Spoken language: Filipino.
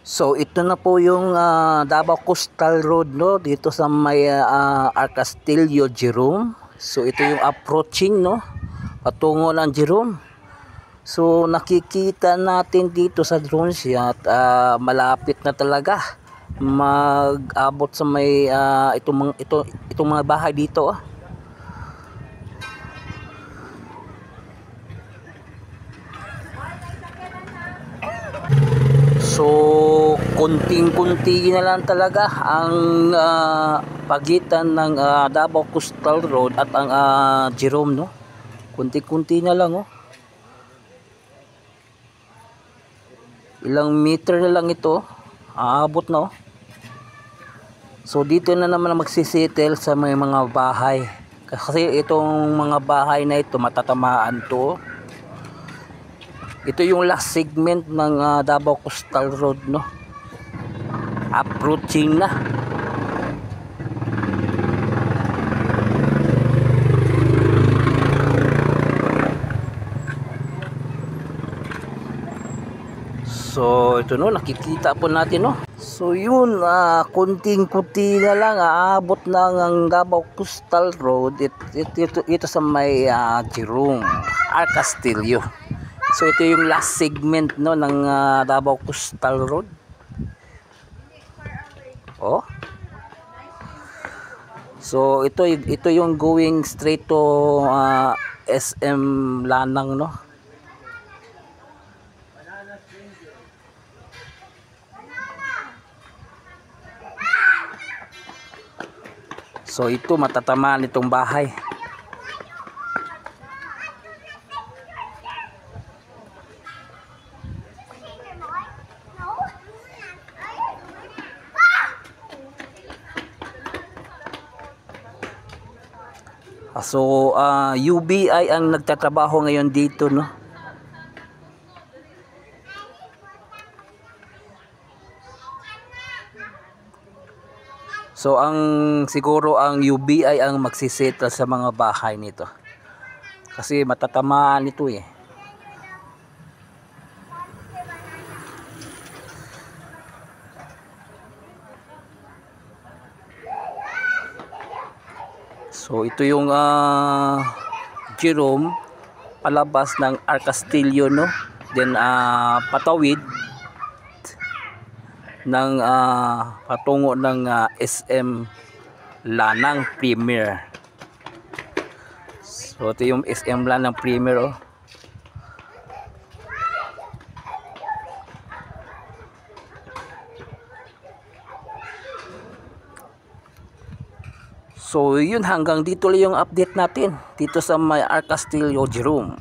So ito na po yung Davao Coastal Road, no, dito sa may Arcastillo, Jerome. So ito yung approaching, no, patungo ng Jerome. So nakikita natin dito sa drone siya at malapit na talaga mag-abot sa may itong mga bahay dito. So kunting-kunti na lang talaga ang pagitan ng Davao Coastal Road at ang Jerome, no. Kunti-kunti na lang, oh. Ilang meter na lang ito, aabot na, oh. So dito na naman magsisettle sa may mga bahay. Kasi itong mga bahay na ito matatamaan to. Ito yung last segment ng Davao Coastal Road, no. Approaching na. So ito, no, nakikita po natin, no. So yun, kunting-kunti na lang aabot na ang Davao Coastal Road. Ito sa may Jerome, Arcastillo. So ito yung last segment, no, ng Davao Coastal Road. Oh. So ito yung going straight to SM Lanang, no. So ito matatamaan itong bahay. So UBI ang nagtatrabaho ngayon dito, no. So siguro ang UBI ang magsisettle sa mga bahay nito. Kasi matatamaan ito, eh. So ito yung Jerome, palabas ng Arcastillo, no. Then patawid ng patungo ng SM Lanang Premier. So ito yung SM Lanang Premier, oh. So yun, hanggang dito lang yung update natin dito sa may Arcastillo, Jerome.